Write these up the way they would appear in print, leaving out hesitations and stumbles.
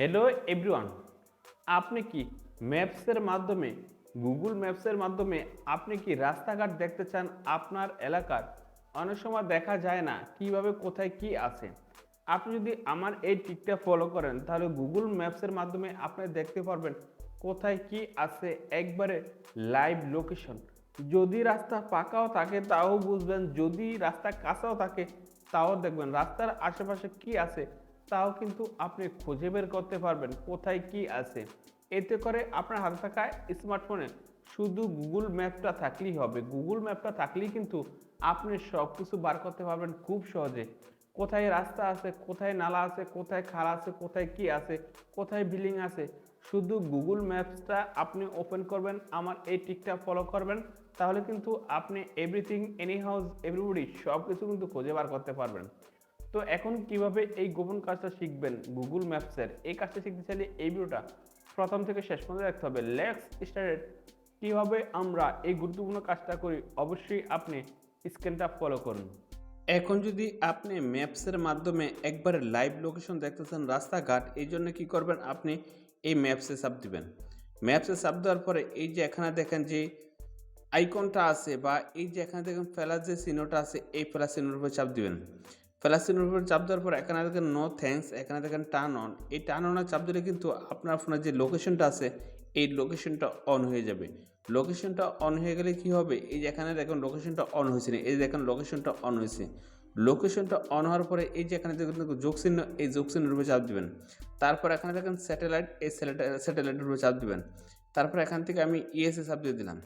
Hello everyone, আপনি কি ম্যাপসের মাধ্যমে গুগল ম্যাপসের মাধ্যমে আপনি কি রাস্তাঘাট দেখতে চান আপনার এলাকার? অনেক সময় দেখা যায় না কিভাবে কোথায় কি আছে। আপনি যদি আমার এই টিপটা ফলো করেন তাহলে গুগল ম্যাপসের মাধ্যমে আপনি দেখতে পারবেন কোথায় কি আছে, একবারে লাইভ লোকেশন। যদি রাস্তা পাকাও থাকে তাও বুঝবেন, যদি রাস্তা কাঁচাও থাকে তাও দেখবেন, রাস্তার আশেপাশে কি আছে তাও কিন্তু আপনি খুঁজে বের করতে পারবেন কোথায় কি আছে। এতে করে আপনার হাতে থাকা স্মার্টফোনে শুধু গুগল ম্যাপটা থাকলেই হবে। গুগল ম্যাপটা থাকলেই কিন্তু আপনি সব কিছু বার করতে পারবেন খুব সহজে। কোথায় রাস্তা আছে, কোথায় নালা আছে, কোথায় খাল আছে, কোথায় কি আছে, কোথায় বিল্ডিং আছে, শুধু গুগল ম্যাপসটা আপনি ওপেন করবেন, আমার এই টিকটা ফলো করবেন, তাহলে কিন্তু আপনি এভরিথিং এনি হাউস এভরিবডি সব কিছু কিন্তু খুঁজে বার করতে পারবেন। তো এখন কিভাবে এই গোপন কাজটা শিখবেন গুগল ম্যাপসের, এই কাজটা শিখতে চাইলে এই ভিডিওটা প্রথম থেকে শেষ পর্যন্ত দেখতে হবে। Let's start. কিভাবে আমরা এই গুরুত্বপূর্ণ কাজটা করি, অবশ্যই আপনি স্ক্রিনটা ফলো করুন। এখন যদি আপনি ম্যাপসের মাধ্যমে একবারে লাইভ লোকেশন দেখতে চান রাস্তাঘাট, এই জন্য কী করবেন, আপনি এই ম্যাপসে চাপ দিবেন। ম্যাপসে চাপ দেওয়ার পরে এই যে এখানে দেখেন যে আইকনটা আছে, বা এই যে এখানে দেখেন প্লাস যে চিহ্নটা আছে, এই প্লাস চিহ্নের উপরে চাপ দিবেন। প্লাস চিহ্নের উপরে চাপ দেওয়ার পর এখানে দেখেন নো থ্যাঙ্কস, এখানে দেখেন টার্ন অন। এই টার্ন অনে চাপ দিলে কিন্তু আপনার ফোনের যে লোকেশনটা আছে এই লোকেশনটা অন হয়ে যাবে। লোকেশনটা অন হয়ে গেলে কি হবে, এই যে এখানে দেখেন লোকেশনটা অন হয়েছে না, এই যে দেখেন লোকেশনটা অন হয়েছে। লোকেশনটা অন হওয়ার পরে এই যে এখানে দেখেন যোগ চিহ্ন, এই যোগ চিহ্নের উপরে চাপ দিবেন। তারপর এখানে দেখেন স্যাটেলাইট, এই স্যাটেলাইটের উপরে চাপ দিবেন। তারপর এখান থেকে আমি ইএসএ চাপ দিয়ে দিলাম।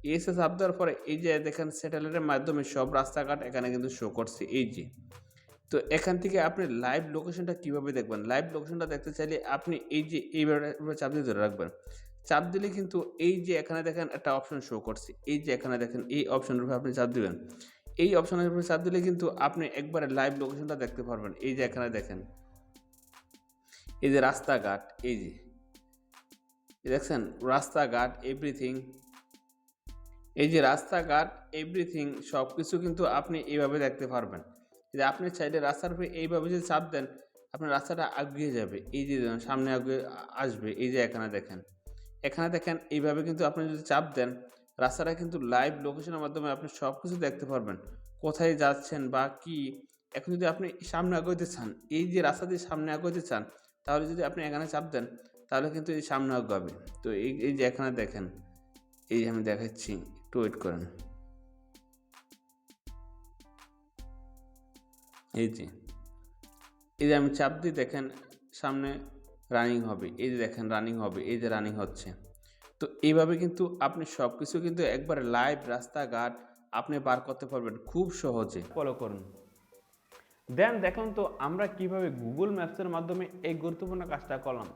ইএসএ চাপ দেওয়ার পরে এই যে দেখেন স্যাটেলাইটের মাধ্যমে সব রাস্তাঘাট এখানে কিন্তু শো করছে এই যে। তো এখান থেকে আপনি লাইভ লোকেশনটা কিভাবে দেখবেন, লাইভ লোকেশনটা দেখতে চাইলে আপনি এই যে এইভাবে চাপ দিয়ে ধরে রাখবেন। চাপ দিলে কিন্তু এই যে এখানে দেখেন একটা অপশন শো করছে, এই যে এখানে দেখেন এই অপশনের উপরে আপনি চাপ দিবেন। এই অপশনের উপরে চাপ দিলে কিন্তু আপনি একবারে লাইভ লোকেশনটা দেখতে পারবেন। এই যে এখানে দেখেন এই যে রাস্তাঘাট, এই যে দেখছেন রাস্তাঘাট এভরিথিং, এই যে রাস্তাঘাট এভরিথিং সব কিছু কিন্তু আপনি এইভাবে দেখতে পারবেন। যে আপনি চাইলে রাস্তার উপরে এইভাবে যদি চাপ দেন, আপনার রাস্তাটা এগিয়ে যাবে, এই যে সামনে এগিয়ে আসবে। এই যে এখানে দেখেন, এখানে দেখেন এইভাবে কিন্তু আপনি যদি চাপ দেন, রাস্তাটা কিন্তু লাইভ লোকেশনের মাধ্যমে আপনি সব কিছু দেখতে পারবেন, কোথায় যাচ্ছেন বা কি। এখন যদি আপনি সামনে এগোতে চান, এই যে রাস্তা দিয়ে সামনে এগোতে চান, তাহলে যদি আপনি এখানে চাপ দেন তাহলে কিন্তু এই সামনে এগোবে। তো এই যে এখানে দেখেন, এই আমি দেখাচ্ছি, একটু ওয়েট করেন। এই যে আমি চাপ দিই, দেখেন সামনে রানিং হবে, এই যে দেখেন রানিং হবে, এই যে রানিং হচ্ছে। তো এইভাবে কিন্তু আপনি সব কিছু কিন্তু একবারে লাইভ রাস্তাঘাট আপনি বার করতে পারবেন খুব সহজে। ফলো করুন। দেন দেখুন তো আমরা কিভাবে গুগল ম্যাপসের মাধ্যমে এই গুরুত্বপূর্ণ কাজটা করলাম।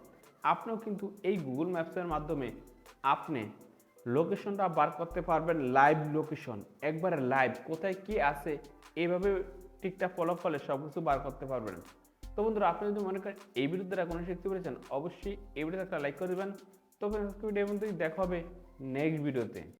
আপনিও কিন্তু এই গুগল ম্যাপসের মাধ্যমে আপনি লোকেশনটা বার করতে পারবেন, লাইভ লোকেশন, একবারে লাইভ কোথায় কি আছে, এইভাবে ঠিকঠাক ফলো করলে সব কিছু বার করতে পারবেন। তো বন্ধুরা, আপনি যদি মনে করেন এই ভিডিও দ্বারা কোনো শিখতে পেরেছেন, অবশ্যই এই ভিডিওতে একটা লাইক করে দেবেন। তো ভিডিও দেখা হবে নেক্সট ভিডিওতে।